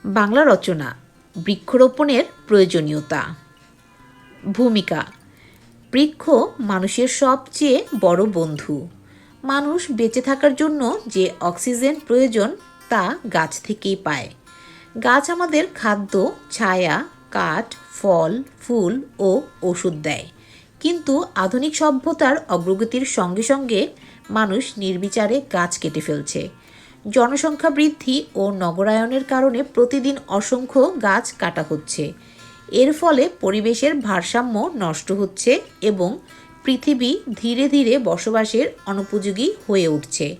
বাংলা রচনা বৃক্ষরোপণের প্রয়োজনীয়তা। ভূমিকা। বৃক্ষ মানুষের সবচেয়ে বড় বন্ধু। মানুষ বেঁচে থাকার জন্য যে অক্সিজেন প্রয়োজন তা গাছ থেকেই পায়। গাছ আমাদের খাদ্য, ছায়া, কাঠ, ফল, ফুল ও ওষুধ দেয়। কিন্তু আধুনিক সভ্যতার অগ্রগতির সঙ্গে সঙ্গে মানুষ নির্বিচারে গাছ কেটে ফেলছে। জনসংখ্যা বৃদ্ধি ও নগরায়নের কারণে প্রতিদিন অসংখ্য গাছ কাটা হচ্ছে। এর ফলে পরিবেশের ভারসাম্য নষ্ট হচ্ছে এবং পৃথিবী ধীরে ধীরে বসবাসের অনুপযোগী হয়ে উঠছে।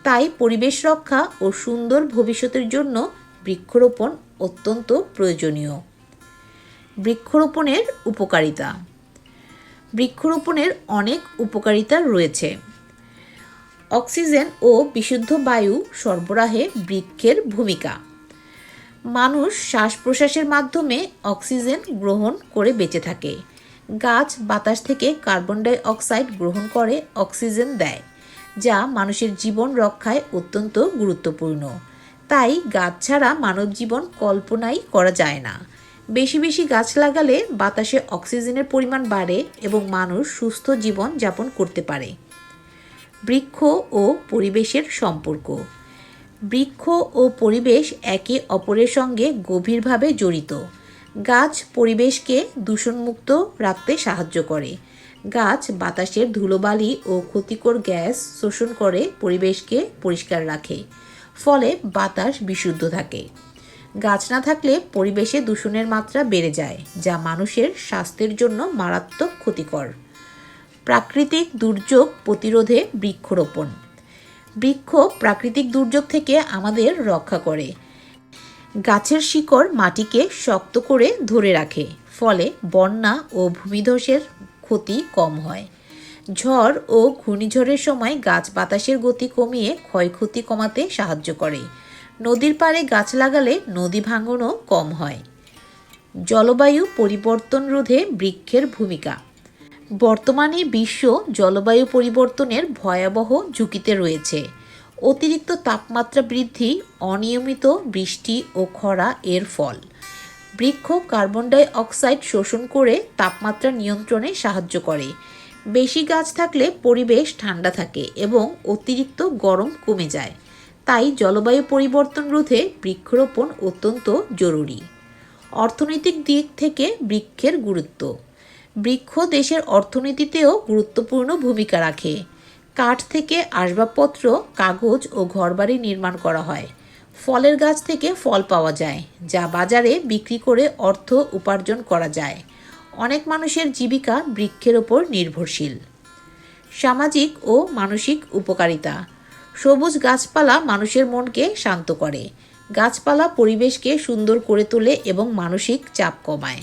তাই পরিবেশ রক্ষা ও সুন্দর ভবিষ্যতের জন্য বৃক্ষরোপণ অত্যন্ত প্রয়োজনীয়। বৃক্ষরোপণের উপকারিতা। বৃক্ষরোপণের অনেক উপকারিতা রয়েছে। অক্সিজেন ও বিশুদ্ধ বায়ু সরবরাহে বৃক্ষের ভূমিকা। মানুষ শ্বাস প্রশ্বাসের মাধ্যমে অক্সিজেন গ্রহণ করে বেঁচে থাকে। গাছ বাতাস থেকে কার্বন ডাই অক্সাইড গ্রহণ করে অক্সিজেন দেয়, যা মানুষের জীবন রক্ষায় অত্যন্ত গুরুত্বপূর্ণ। তাই গাছ ছাড়া মানব জীবন কল্পনাই করা যায় না। বেশি বেশি গাছ লাগালে বাতাসে অক্সিজেনের পরিমাণ বাড়ে এবং মানুষ সুস্থ জীবন যাপন করতে পারে। বৃক্ষ ও পরিবেশের সম্পর্ক। বৃক্ষ ও পরিবেশ একে অপরের সঙ্গে গভীরভাবে জড়িত। গাছ পরিবেশকে দূষণমুক্ত রাখতে সাহায্য করে। গাছ বাতাসের ধুলোবালি ও ক্ষতিকর গ্যাস শোষণ করে পরিবেশকে পরিষ্কার রাখে, ফলে বাতাস বিশুদ্ধ থাকে। গাছ না থাকলে পরিবেশে দূষণের মাত্রা বেড়ে যায়, যা মানুষের স্বাস্থ্যের জন্য মারাত্মক ক্ষতিকর। প্রাকৃতিক দুর্যোগ প্রতিরোধে বৃক্ষরোপণ। বৃক্ষ প্রাকৃতিক দুর্যোগ থেকে আমাদের রক্ষা করে। গাছের শিকড় মাটিকে শক্ত করে ধরে রাখে, ফলে বন্যা ও ভূমিধসের ক্ষতি কম হয়। ঝড় ও ঘূর্ণিঝড়ের সময় গাছ বাতাসের গতি কমিয়ে ক্ষয়ক্ষতি কমাতে সাহায্য করে। নদীর পাড়ে গাছ লাগালে নদী ভাঙনও কম হয়। জলবায়ু পরিবর্তন রোধে বৃক্ষের ভূমিকা। বর্তমানে বিশ্ব জলবায়ু পরিবর্তনের ভয়াবহ ঝুঁকিতে রয়েছে। অতিরিক্ত তাপমাত্রা বৃদ্ধি, অনিয়মিত বৃষ্টি ও খরা এর ফল। বৃক্ষ কার্বন ডাই অক্সাইড শোষণ করে তাপমাত্রা নিয়ন্ত্রণে সাহায্য করে। বেশি গাছ থাকলে পরিবেশ ঠান্ডা থাকে এবং অতিরিক্ত গরম কমে যায়। তাই জলবায়ু পরিবর্তন রোধে বৃক্ষরোপণ অত্যন্ত জরুরি। অর্থনৈতিক দিক থেকে বৃক্ষের গুরুত্ব। বৃক্ষ দেশের অর্থনীতিতেও গুরুত্বপূর্ণ ভূমিকা রাখে। কাঠ থেকে আসবাবপত্র, কাগজ ও ঘরবাড়ি নির্মাণ করা হয়। ফলের গাছ থেকে ফল পাওয়া যায়, যা বাজারে বিক্রি করে অর্থ উপার্জন করা যায়। অনেক মানুষের জীবিকা বৃক্ষের ওপর নির্ভরশীল। সামাজিক ও মানসিক উপকারিতা। সবুজ গাছপালা মানুষের মনকে শান্ত করে। গাছপালা পরিবেশকে সুন্দর করে তোলে এবং মানসিক চাপ কমায়।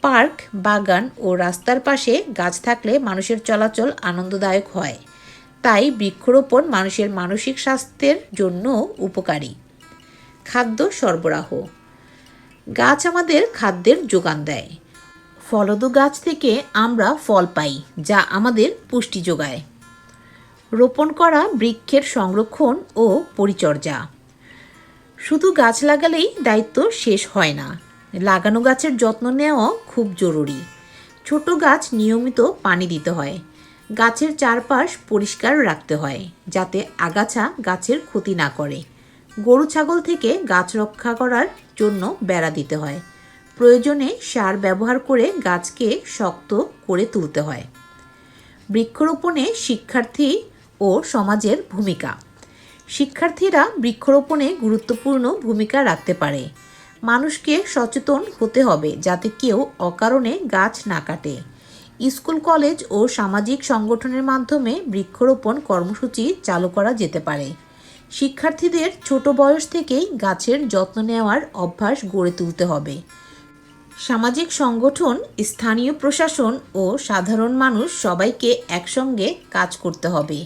পার্ক, বাগান ও রাস্তার পাশে গাছ থাকলে মানুষের চলাচল আনন্দদায়ক হয়। তাই বৃক্ষরোপণ মানুষের মানসিক স্বাস্থ্যের জন্য উপকারী। খাদ্য সরবরাহ। গাছ আমাদের খাদ্যের যোগান দেয়। ফলদ গাছ থেকে আমরা ফল পাই, যা আমাদের পুষ্টি যোগায়। রোপণ করা বৃক্ষের সংরক্ষণ ও পরিচর্যা। শুধু গাছ লাগালেই দায়িত্ব শেষ হয় না, লাগানো গাছের যত্ন নেওয়া খুব জরুরি। ছোট গাছ নিয়মিত পানি দিতে হয়। গাছের চারপাশ পরিষ্কার রাখতে হয়, যাতে আগাছা গাছের ক্ষতি না করে। গরু ছাগল থেকে গাছ রক্ষা করার জন্য বেড়া দিতে হয়। প্রয়োজনে সার ব্যবহার করে গাছকে শক্ত করে তুলতে হয়। বৃক্ষরোপণে শিক্ষার্থী ও সমাজের ভূমিকা। শিক্ষার্থীরা বৃক্ষরোপণে গুরুত্বপূর্ণ ভূমিকা রাখতে পারে। মানুষকে সচেতন হতে হবে যাতে কেউ অকারণে গাছ না কাটে। স্কুল, কলেজ ও সামাজিক সংগঠনের মাধ্যমে বৃক্ষরোপণ কর্মসূচি চালু করা যেতে পারে। শিক্ষার্থীদের ছোট বয়স থেকেই গাছের যত্ন নেওয়ার অভ্যাস গড়ে তুলতে হবে। সামাজিক সংগঠন, স্থানীয় প্রশাসন ও সাধারণ মানুষ সবাইকে একসঙ্গে কাজ করতে হবে।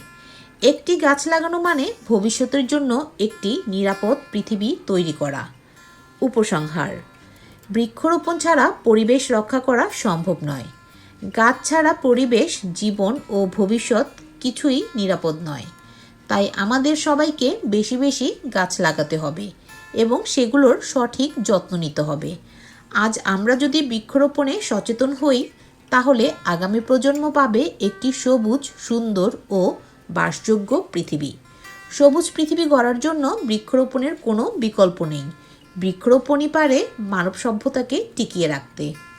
একটি গাছ লাগানো মানে ভবিষ্যতের জন্য একটি নিরাপদ পৃথিবী তৈরি করা। উপসংহার। বৃক্ষরোপণ ছাড়া পরিবেশ রক্ষা করা সম্ভব নয়। গাছ ছাড়া পরিবেশ, জীবন ও ভবিষ্যৎ কিছুই নিরাপদ নয়। তাই আমাদের সবাইকে বেশি বেশি গাছ লাগাতে হবে। এবং সেগুলোর সঠিক যত্ন নিতে হবে। আজ আমরা যদি বৃক্ষরোপণে সচেতন হই, তাহলে আগামী প্রজন্ম পাবে একটি সবুজ, সুন্দর ও বাসযোগ্য পৃথিবী। সবুজ পৃথিবী গড়ার জন্য বৃক্ষরোপণের কোনো বিকল্প নেই। বৃক্ষরোপণই পারে মানব সভ্যতাকে টিকিয়ে রাখতে।